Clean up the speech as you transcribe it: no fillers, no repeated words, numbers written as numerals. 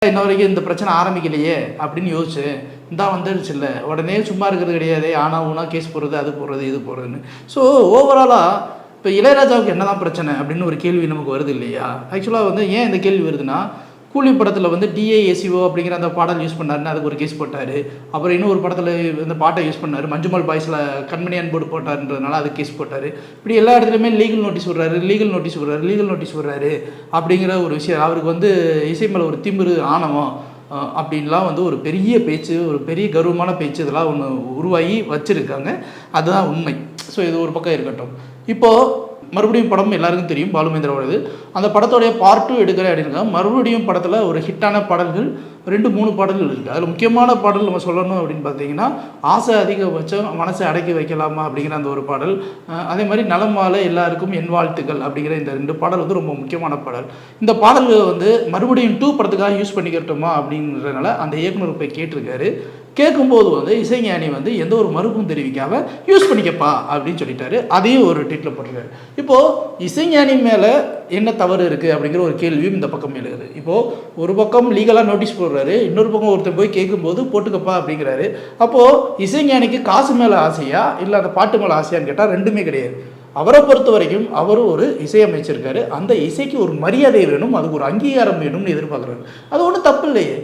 இன்ன வரைக்கும் இந்த பிரச்சனை ஆரம்பிக்கலையே அப்படின்னு யோசிச்சேன். இந்தா வந்துடுச்சு இல்லை, உடனே சும்மா இருக்கிறது கிடையாது. ஆனா ஊனா கேஸ் போடுறது, அது போடுறது, இது போடுறதுன்னு. ஸோ ஓவராலாக இப்போ இளையராஜாவுக்கு என்ன தான் பிரச்சனை அப்படின்னு ஒரு கேள்வி நமக்கு வருது இல்லையா? ஆக்சுவலாக வந்து ஏன் இந்த கேள்வி வருதுன்னா, கூலி படத்தில் வந்து டிஏஎஸ்சிஓ அப்படிங்கிற அந்த பாடல் யூஸ் பண்ணாருன்னு அதுக்கு ஒரு கேஸ் போட்டார். அப்புறம் இன்னொரு படத்தில் இந்த பாட்டை யூஸ் பண்ணார். மஞ்சுமல் பாய்ஸில் கண்மணி அன்போடு போட்டார்ன்றதுனால அதுக்கு கேஸ் போட்டார். இப்படி எல்லா இடத்துலையுமே லீகல் நோட்டீஸ் விடுறாரு, லீகல் நோட்டீஸ் விடுறாரு, லீகல் நோட்டீஸ் விடுறாரு அப்படிங்கிற ஒரு விஷயம். அவருக்கு வந்து இசை மேலே ஒரு திமிரு, ஆணவம் அப்படின்லாம் வந்து ஒரு பெரிய பேச்சு, ஒரு பெரிய கர்வமான பேச்சு இதெல்லாம் ஒன்று உருவாகி வச்சுருக்காங்க. அதுதான் உண்மை. ஸோ இது ஒரு பக்கம் இருக்கட்டும். இப்போது மறுபடியும் படம் எல்லாருக்கும் தெரியும், பாலுமேந்திராவோடது. அந்த படத்தோடைய பார்ட் 2 எடுக்கிறேன் அப்படின்னா, மறுபடியும் படத்தில் ஒரு ஹிட்டான பாடல்கள் 2-3 பாடல்கள் இருக்குது. அதில் முக்கியமான பாடல் நம்ம சொல்லணும் அப்படின்னு பார்த்தீங்கன்னா, ஆசை அதிகபட்சம் மனசை அடக்கி வைக்கலாமா அப்படிங்கிற அந்த ஒரு பாடல். அதே மாதிரி நலம் வாழ எல்லாருக்கும் என் வாழ்த்துக்கள் அப்படிங்கிற இந்த 2 பாடல் வந்து ரொம்ப முக்கியமான பாடல். இந்த பாடல்கள் வந்து மறுபடியும் 2 படத்துக்காக யூஸ் பண்ணிக்கிறோமா அப்படிங்கிறதுனால அந்த இயக்குனர் போய் கேட்டிருக்காரு. கேட்கும்போது வந்து இசைஞானி வந்து எந்த ஒரு மறுப்பும் தெரிவிக்காமல் யூஸ் பண்ணிக்கப்பா அப்படின்னு சொல்லிட்டாரு. அதையும் ஒரு ட்வீட்டில் போட்டிருக்காரு. இப்போது இசைஞானி மேலே என்ன தவறு இருக்குது அப்படிங்கிற ஒரு கேள்வியும் இந்த பக்கம் எழுதுது. இப்போது ஒரு பக்கம் லீகலாக நோட்டீஸ் போடுறாரு, இன்னொரு பக்கம் ஒருத்தர் போய் கேட்கும்போது போட்டுக்கப்பா அப்படிங்கிறாரு. அப்போது இசைஞானிக்கு காசு மேலே ஆசையா இல்லை அந்த பாட்டு மேலே ஆசையான்னு கேட்டால் ரெண்டுமே கிடையாது. அவரை பொறுத்த வரைக்கும் அவர் ஒரு இசையமைச்சிருக்காரு. அந்த இசைக்கு ஒரு மரியாதை வேணும், அதுக்கு ஒரு அங்கீகாரம் வேணும்னு எதிர்பார்க்குறாரு. அது ஒன்றும் தப்பு இல்லையே.